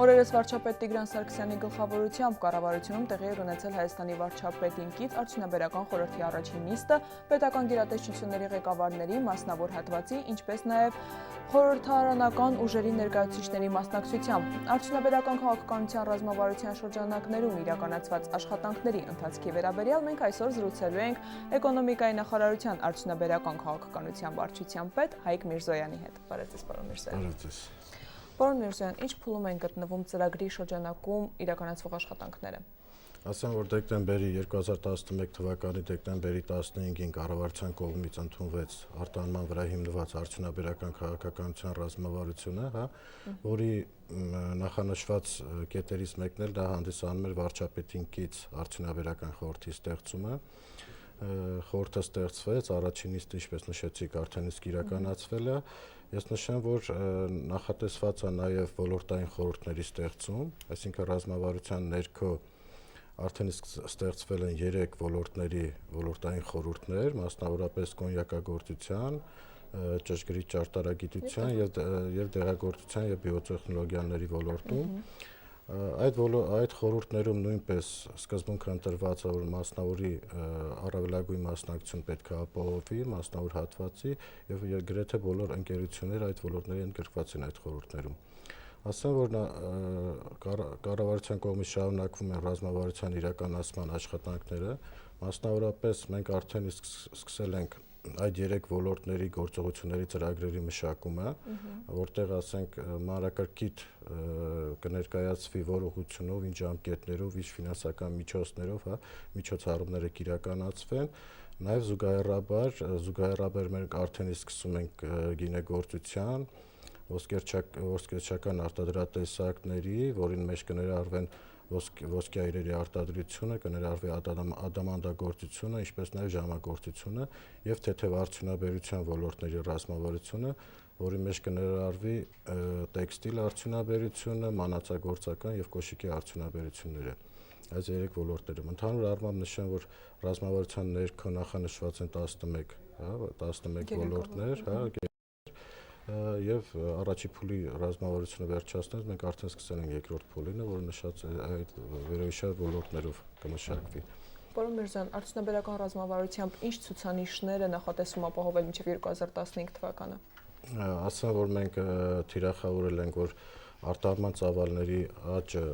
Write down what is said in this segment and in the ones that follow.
Օրերս վարչապետ Տիգրան Սարգսյանի գլխավորությամբ կառավարությունում տեղի էր ունեցել Հայաստանի վարչապետին կից արդյունաբերական խորհրդի առաջին նիստը, պետական գերատեսչությունների ղեկավարների, մասնավոր հատվածի, ինչպես նաև խորհրդարանական ուժերի ներկայացուցիչների մասնակցությամբ։ Արդյունաբերական քաղաքականության ռազմավարության շրջանակներում իրականացված աշխատանքների ընթացքի վերաբերյալ մենք այսօր զրուցելու ենք Էկոնոմիկայի նախարարության արդյունաբերական քաղաքականության վարչության պետ Հայկ Միրզոյանի հետ։ Բարև ձեզ, պարոն Միրզոյան։ Պարոն Միրզոյան, ինչ փուլում են գտնվում ծրագրի շրջանակում իրականացվող աշխատանքները։ Ասեմ, որ դեկտեմբերի 2011 թվականի դեկտեմբերի 15-ին կառավարության կողմից ընդունվեց արտահանման վրա հիմնված արդյունաբերական քաղաքականության ռազմավարությունը, որի նախանշված կետերից մեկն էլ դա հանդիսանում էր վարչապետին կից արդյունաբերական խորհրդի ստեղծումը։ Խորհուրդը ստեղծվեց, առաջին նիստը, ինչպես նշեցիք, արդեն իսկ իրականացվել է։ Ես նշեմ, որ նախատեսված է նաև ոլորտային խորհուրդների ստեղծում, այսինքն ռազմավարության ներքո արդեն իսկ ստեղծվել են 3 ոլորտային խորհուրդներ, մասնավորապես կոնյակագործության, ճշգրիտ ճարտարագիտության եւ դեղագործության եւ բիոտեխնոլոգիաների ոլորտում։ Այդ խորհուրդներում նույնպես սկզբունքը ընտրված է, որ մասնավորի առավելագույն մասնակցություն պետք է ապահովի, մասնավոր հատվածի եւ գրեթե բոլոր ընկերությունները այդ ոլորտների ընդգրկված են այդ խորհուրդներում։ Ասեմ, որ կառավարության կողմից շարունակվում են ռազմավարության իրականացման աշխատանքները, մասնավորապես մենք արդեն իսկ սկսել ենք այդ 3 ոլորտների գործողությունների ծրագրերի մշակումը, որտեղ ասենք մանրակրկիտ կներկայացվի որ ուղղությունով, ինչ ժամկետներով, ինչ ֆինանսական միջոցներով, միջոցառումները կիրականացվեն, նաև զուգահեռաբար մենք արդեն իսկ սկսում ենք գինեգործության, ոսկերչական արտադրատեսակների, որին մեջ կներառվեն ոսկյա իրերի արտադրությունը, կներառվի ադամանդագործությունը, ինչպես նաև ժամագործությունը եւ թեթև արդյունաբերության ոլորտների ռազմավարությունը, որի մեջ կներառվի տեքստիլ արդյունաբերությունը, մանածագործական եւ կոշիկի արդյունաբերությունները։ Այս 3 ոլորտներում ընդհանուր առմամբ նշեմ, որ ռազմավարության ներքո նախանշված են 11 ոլորտներ, եւ առաջի փուլի ռազմավարությունը վերջացնելուց մենք արդեն սկսել ենք երկրորդ փուլինը, որը նշած է այդ վերոհիշյալ ոլորտներով կմշակվի։ Պարոն Միրզոյան, արդյունաբերական ռազմավարությամբ ինչ ցուցանիշներ է նախատեսվում ապահովել մինչև 2015 թվականը։ Ասեմ, որ մենք թիրախավորել ենք, որ արտահանման ծավալների աճը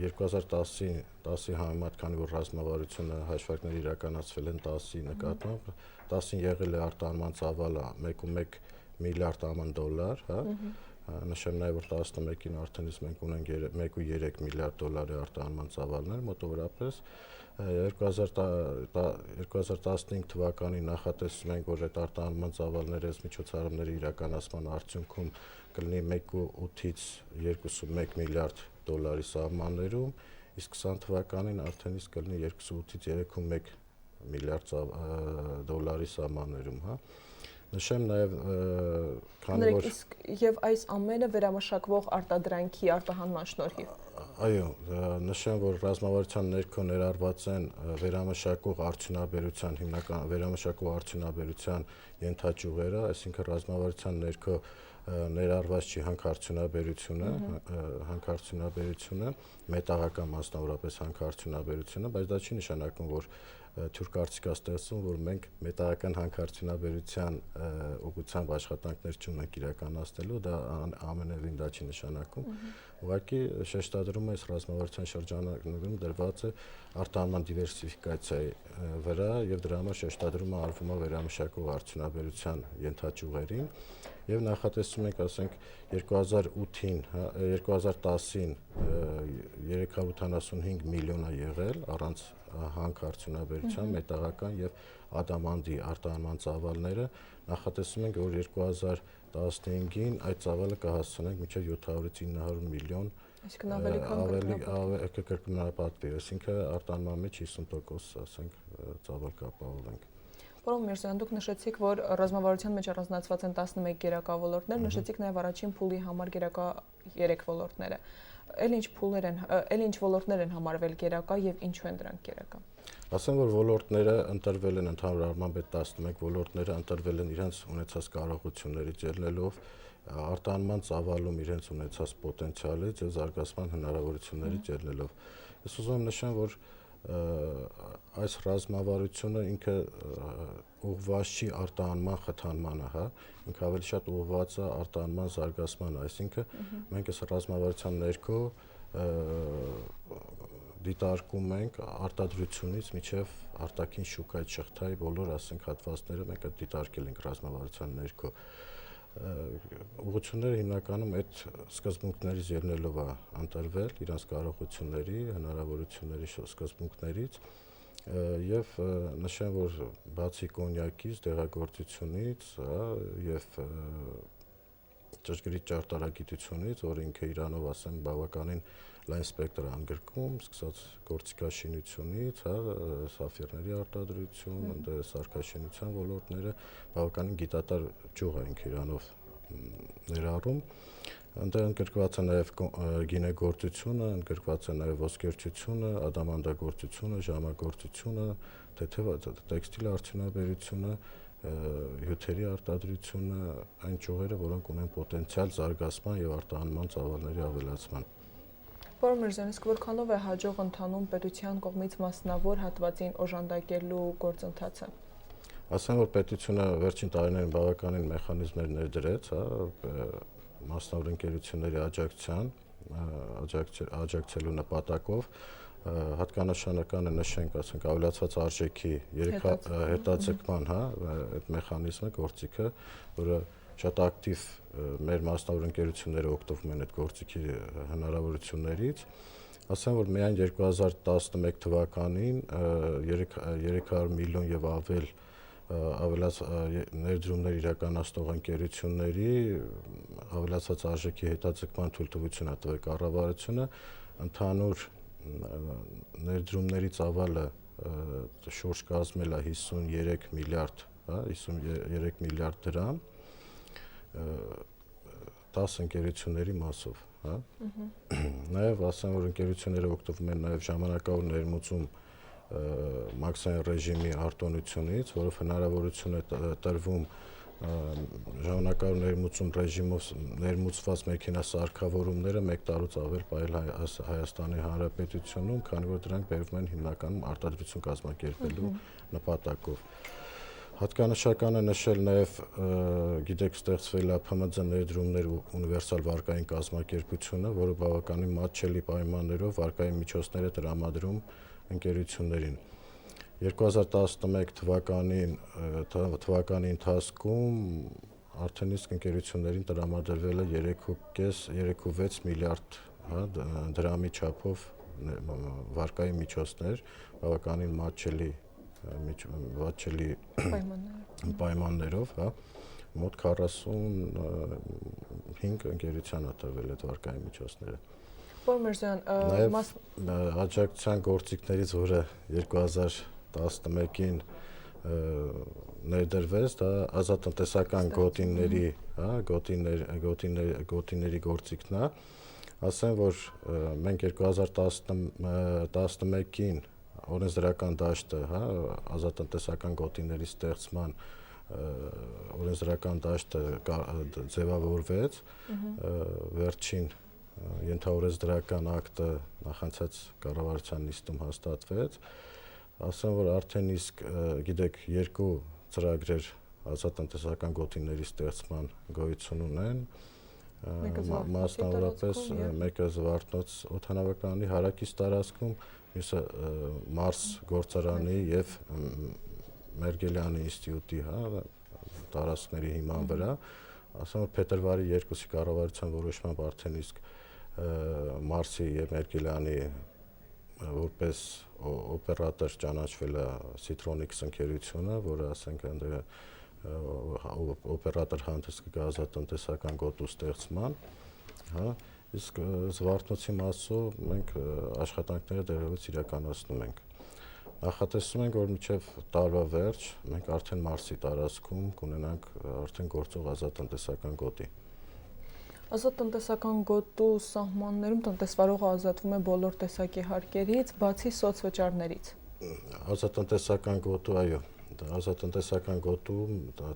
2010-ի համեմատ, քանի որ ռազմավարությունը հաշվարկներ իրականացվել են 10-ի նկատմամբ, 10-ին եղել է արտահանման ծավալը 1.1 միլիարդ ԱՄՆ դոլար, նշեմ նաև որ 11-ին արդեն իսկ մենք ունենք 1.3 միլիարդ դոլարի արտահանման ծավալներ մոտավորապես 2015 թվականին նախատեսում ենք, որ այդ արտահանման ծավալները միջոցառումների իրականացման արդյունքում կլինի 1.8-ից 2.1 միլիարդ դոլարի սահմաններում, իսկ 20 թվականին արդեն իսկ կլինի 2.8-ից 3.1 միլիարդ դոլարի սահմաններում, Նշեմ նաև, քանի որ եւ այս ամենը վերամշակվող արտադրանքի արտահանման շնորհիվ։ Այո, նշեմ, որ ռազմավարության ներքո ներառված են վերամշակող արդյունաբերության, հիմնական վերամշակող արդյունաբերության ենթաճյուղերը, այսինքն ռազմավարության ներքո ներառված չի հանքարդյունաբերությունը, մետաղական մասնավորապես հանքարդյունաբերությունը, բայց դա չի նշանակում, որ թյուր կարծիք է ստեղծում, որ մենք մետաղական հանքարդյունաբերության ուղղությամբ աշխատանքներ չունենք իրականացնելու, դա ամենևին դա չի նշանակում։ Ուղղակի շեշտադրում է ռազմավարության շրջանակներում դրված է արտահանման դիվերսիֆիկացիայի վրա եւ դրա համար շեշտադրումը արվում է վերամշակող արդյունաբերության ենթաճյուղերին եւ նախատեսում ենք, ասենք 2008-ին, 2010-ին 375 միլիոն է եղել առանց հանքարդյունաբերության, մետաղական եւ ադամանդի արտահանման ծավալները, նախատեսում ենք, որ 2015-ին այդ ծավալը կհասցնենք մինչև 700-ից 900 միլիոն, այսինքն ավելի կկրկնապատկվի, այսինքն արտահանման մեջ 50%, ասենք, ծավալ կապահովենք։ Պարոն Միրզոյան, դուք նշեցիք, որ ռազմավարության մեջ առանձնացված են 11 գերակա ոլորտներ, նշեցիք նաև առաջին փուլի համար գերակա 3 ոլորտները։ Էլ ինչ ոլորտներ են համարվել գերակա եւ ինչու են դրանք գերակա։ Ասեմ, որ ոլորտները ընտրվել են ընդհանուր առմամբ այդ 11 ոլորտները ընտրվել են իրենց ունեցած կարողություններից ելնելով արտահանման ծավալում իրենց ունեցած պոտենցիալից եւ զարգացման հնարավորություններից ելնելով։ Ես ուզում եմ նշեմ, որ այս ռազմավարությունը ինքը ուղղված չի արտահանման խթանմանը, հա, ինքը ավելի շատ ուղղված է արտահանման զարգացմանը, այսինքն մենք այս ռազմավարության ներքո դիտարկում ենք արտադրությունից մինչև արտաքին շուկայի շղթայի բոլոր, ասենք, հատվածները մենք դիտարկել ենք ռազմավարության ներքո։ Ուղղությունները հիմնականում այդ սկզբունքներից ելնելով է ընտրվել, իրենց կարողությունների, հնարավորությունների սկզբունքներից եւ նշեմ, որ բացի կոնյակից, դեղագործությունից եւ ճշգրիտ ճարտարագիտությունից, որը ինքը իրանով, ասեմ, բավականին լայն սպեկտր անգրկում, սկսած գործիքաշինությունից, սաֆիրների արտադրություն, սարքաշինության ոլորտները բավականին գիտատար ճյուղ է ինքը իրանով ներառում։ Այնտեղ ընդգրկված է նաև գինեգործությունը, ընդգրկված է նաև ոսկերչությունը, ադամանդագործությունը, ժամագործությունը, տեքստիլ արդյունաբերությունը, հյութերի արտադրությունը, այն ճյուղերը, որոնք ունեն պոտենցիալ զարգացման եւ արտահանման ծավալների ավելացման։ Պարոն Միրզոյան, իսկ որքանով է հաջող ընթանում պետության կողմից մասնավոր հատվածին օժանդակելու գործընթացը։ Ասեմ, որ պետությունը վերջին տարիներին բավականին մեխանիզմներ ներդրեց, մասնավոր ընկերությունների աջակցելու նպատակով, հատկանշանականը նշենք, ասենք, ավելացված արժեքի հետաձգման, այդ մեխանիզմը, գործիքը, որը շատ ակտիվ մեր մասնավոր ընկերությունները օգտվում են այդ գործիքի հնարավորություններից։ Ասեմ, որ միայն 2011 թվականին 300 միլիոն եւ ավել ավելած ներդրումներ իրականացնող ընկերությունների ավելացած արժեքի հետաձգման թույլտվություն է տվել կառավարությունը, ընդհանուր ներդրումների ծավալը շուրջ կազմել է 53 միլիարդ, 53 միլիարդ դրամ 10 ընկերությունների մասով, Նաև ասեմ, որ ընկերությունները օգտվում են նաև ժամանակավոր ներմուծում մաքսային ռեժիմի արտոնությունից, որով հնարավորություն է տրվում ժամանակավոր ներմուծում ռեժիմով ներմուծված մեքենասարքավորումները 1 տարուց ավել պահել Հայաստանի Հանրապետությունում, քանի որ դրանք բերվում են հիմնականում արտադրություն կազմակերպելու նպատակով։ Հատկանշական է նշել նաև, գիտեք, ստեղծվել է ՓՄՁ ներդրումներ ու ունիվերսալ վարկային կազմակերպությունը, որը բավականին մատչելի պայմաններով վարկային միջոցներ է տրամադրում ընկերություններին։ 2011 թվականի ընթացքում արդեն իսկ ընկերություններին տրամադրվել է 3.6 միլիարդ դրամի չափով վարկային միջոցներ, բավականին մատչելի պայմաններով, մոտ 45 ընկերության է տրվել այդ վարկային միջոցները։ Պարոն Միրզոյան, նաև աջակցության գործիքներից, որը 2011-ին ներդրվեց, դա ազատտնտեսական գոտիների գործիքն է, ասեմ, որ մենք 2011-ին օրենսդրական դաշտը, ազատտնտեսական գոտիների ստեղծման օրենսդրական դաշտը ձևավորվեց, վերջին ենթաօրենսդրական ակտը նախանցած կառավարության նիստում հաստատվեց, ասեմ, որ արդեն իսկ, գիտեք, 2 ծրագրեր ազատտնտեսական գոտիների ստեղծման գոյություն ունեն, մասնավորապես մեկը Զվարթնոց օդանավակայանի հարակից տարածքում, մյուսը Մարս գործարանի եւ Մերգելյանի ինստիտուտի տարածքների հիման վրա, ասեմ, որ փետրվարի 2-ի կառավարության որոշմամբ արդեն իսկ Մարսի եւ Մերգելյանի որպես օպերատոր ճանաչվել է Citronics ընկերությունը, որը, ասենք, օպերատոր հանդես կգա ազատտնտեսական գոտու ստեղծման, իսկ Զվարթնոցի մասով մենք աշխատանքները դեռևս իրականացնում ենք։ Նախատեսում ենք, որ մինչև տարվա վերջ մենք արդեն Մարսի տարածքում կունենանք արդեն գործող ազատտնտեսական գոտի։ Ազատտնտեսական գոտու սահմաններում տնտեսվարողը ազատվում է բոլոր տեսակի հարկերից, բացի սոցվճարներից։ Ազատտնտեսական գոտու, այո, ազատտնտեսական գոտում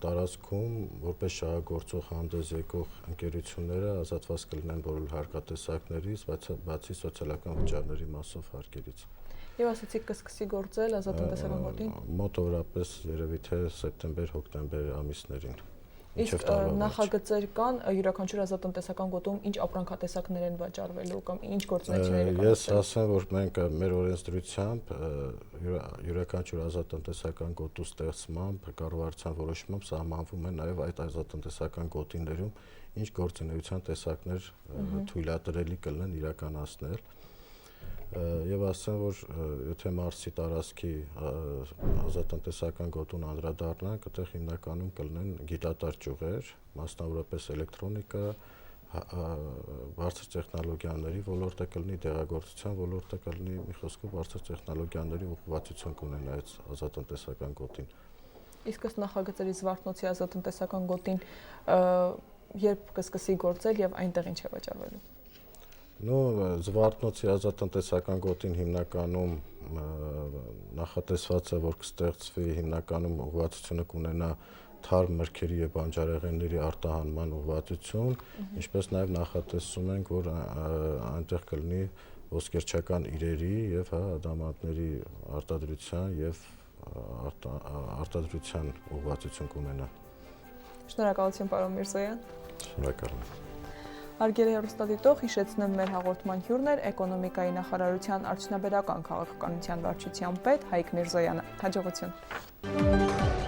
տարածքում որպես շահագործող հանդես եկող ընկերությունները ազատված կլինեն բոլոր հարկատեսակներից, բացի սոցիալական վճարների մասով հարկերից։ Եվ ասացիք կսկսի գործել ազատտնտեսական գոտին։ Մոտավորապես երևի թե սեպտեմբեր-հոկտեմբեր ամիսներին։ Իսկ նախագծեր կան յուրաքանչյուր ազատտնտեսական գոտում ինչ ապրանքատեսակներ են վաճառվելու կամ ինչ գործունեություններ կան։ Ես ասեմ, որ մենք մեր օրենսդրությամբ յուրաքանչյուր ազատտնտեսական գոտու ստեղծմամբ, կառավարության որոշմամբ սահմանվում է նաև այդ ազատտնտեսական գոտիներում ինչ գործունեության տեսակներ թույլատրելի կլինեն իրականացնել։ Եվ ասեմ, որ եթե Մարսի տարածքի ազատտնտեսական գոտուն անդրադառնանք, այդտեղ հիմնականում կլինեն գիտատար ճյուղեր, մասնավորապես էլեկտրոնիկա, բարձր տեխնոլոգիաների ոլորտը կլինի, դեղագործության ոլորտը կլինի, մի խոսքով բարձր տեխնոլոգիաների ուղղվածություն կունենա այդ ազատտնտեսական գոտին։ Իսկ ըստ նախագծերի Զվարթնոցի ազատտնտեսական գոտին երբ կսկսի գործել եւ այնտեղ ինչ է վաճառվելու։ Զվարթնոցի ազատտնտեսական գոտին հիմնականում նախատեսված է, որ կստեղծվի հիմնականում ուղղվածությունը կունենա թարմ մրգերի եւ բանջարեղենների արտահանման ուղղվածություն, ինչպես նաեւ նախատեսում ենք, որ այնտեղ կլինի ոսկերչական իրերի եւ ադամանդների արտադրության եւ արտադրության ուղղվածություն կունենա։ Շնորհակալություն, պարոն Միրզոյան։ Շնորհակալ եմ։ Հարգելի հեռուստադիտող, հիշեցնեմ մեր հաղորդման հյուրն էր Էկոնոմիկայի նախարարության արդյունաբերական քաղաքականության վարչության պետ Հայկ Միրզոյանը։ Հաջողություն։